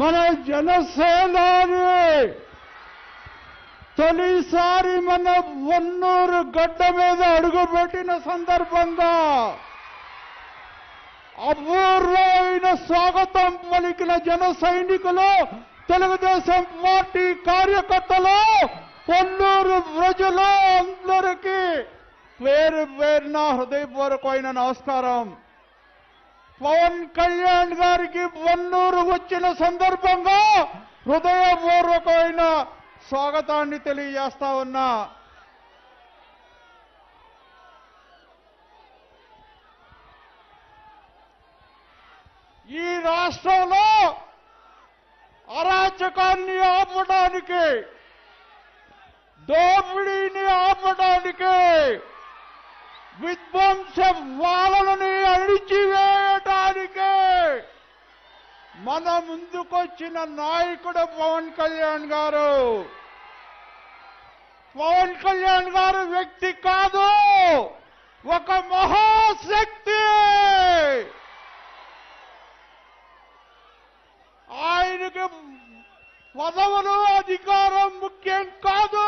మన జనసేనాని తొలిసారి మన వన్నూరు గడ్డ మీద అడుగుపెట్టిన సందర్భంగా అపూర్వమైన స్వాగతం పలికిన జన సైనికులు, తెలుగుదేశం పార్టీ కార్యకర్తలు, వన్నూరు ప్రజలు అందరికీ పేరు పేరున హృదయపూర్వకమైన నమస్కారం. పవన్ కళ్యాణ్ గారికి వన్నూరు వచ్చిన సందర్భంగా హృదయపూర్వకమైన స్వాగతాన్ని తెలియజేస్తా ఉన్నా. ఈ రాష్ట్రంలో అరాచకాన్ని ఆపడానికి, దోపిడీని ఆపడానికి, విధ్వంస వాళని అణిచివేయటానికి మన ముందుకొచ్చిన నాయకుడు పవన్ కళ్యాణ్ గారు. పవన్ కళ్యాణ్ గారు వ్యక్తి కాదు, ఒక మహాశక్తి. ఆయనకి పదవులు, అధికారం ముఖ్యం కాదు.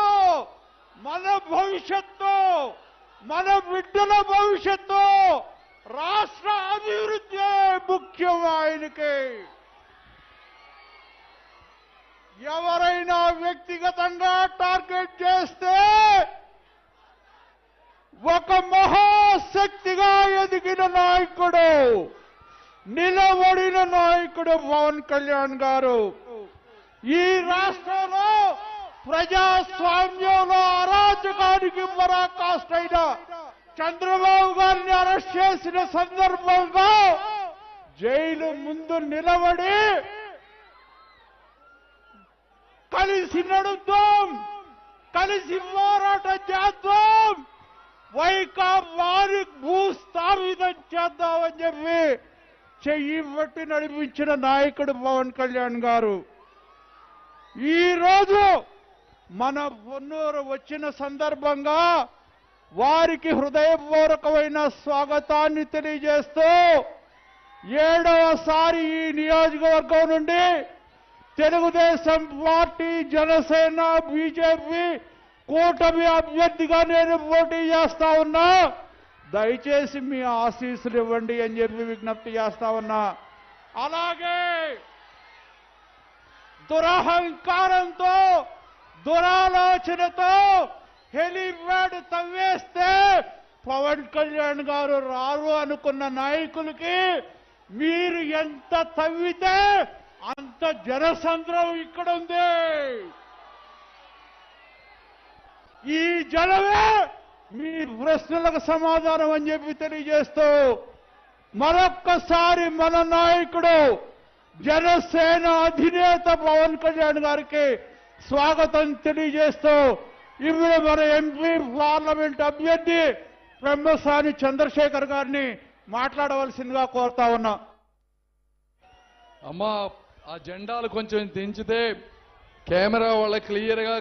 మన భవిష్యత్తు, మన బిడ్డల భవిష్యత్తు, రాష్ట్ర అభివృద్ధి ముఖ్యం ఆయనకి. ఎవరైనా వ్యక్తిగతంగా టార్గెట్ చేస్తే ఒక మహాశక్తిగా ఎదిగిన నాయకుడు, నిలబడిన నాయకుడు పవన్ కళ్యాణ్ గారు. ఈ రాష్ట్రంలో ప్రజాస్వామ్యంలో అరాచకానికి పరాకాష్ట అయిన చంద్రబాబు గారిని అరెస్ట్ చేసిన సందర్భంగా జైలు ముందు నిలబడి కలిసి నడుద్దాం, కలిసి పోరాటం చేద్దాం, వైకాపాని భూస్థాపితం చేద్దామని చెప్పి చెయ్యి పట్టి నడిపించిన నాయకుడు పవన్ కళ్యాణ్ గారు. ఈరోజు మన వన్నూరు వచ్చిన సందర్భంగా వారికి హృదయపూర్వకమైన స్వాగతాన్ని తెలియజేస్తూ 7వసారి ఈ నియోజకవర్గం నుండి తెలుగుదేశం పార్టీ, జనసేన, బీజేపీ కూటమి అభ్యర్థిగా నేను పోటీ చేస్తా ఉన్నా. దయచేసి మీ ఆశీస్సులు ఇవ్వండి అని చెప్పి విజ్ఞప్తి చేస్తా ఉన్నా. అలాగే దురహంకారంతో, దురాలోచనతో హెలిప్యాడ్ తవ్వేస్తే పవన్ కళ్యాణ్ గారు రారు అనుకున్న నాయకులకి మీరు ఎంత తవ్వితే అంత జనసంద్రం ఇక్కడ ఉంది. ఈ జనమే మీ ప్రశ్నలకు సమాధానం అని చెప్పి తెలియజేస్తూ మరొక్కసారి మన నాయకుడు, జనసేన అధినేత పవన్ కళ్యాణ్ గారికి స్వాగతం తెలియజేస్తూ ఇప్పుడు మన ఎంపీ పార్లమెంట్ అభ్యర్థి బ్రహ్మసాని చంద్రశేఖర్ గారిని మాట్లాడవలసిందిగా కోరుతా ఉన్నా. అమ్మా, ఆ జెండాలు కొంచెం దించితే కెమెరా వాళ్ళ క్లియర్గా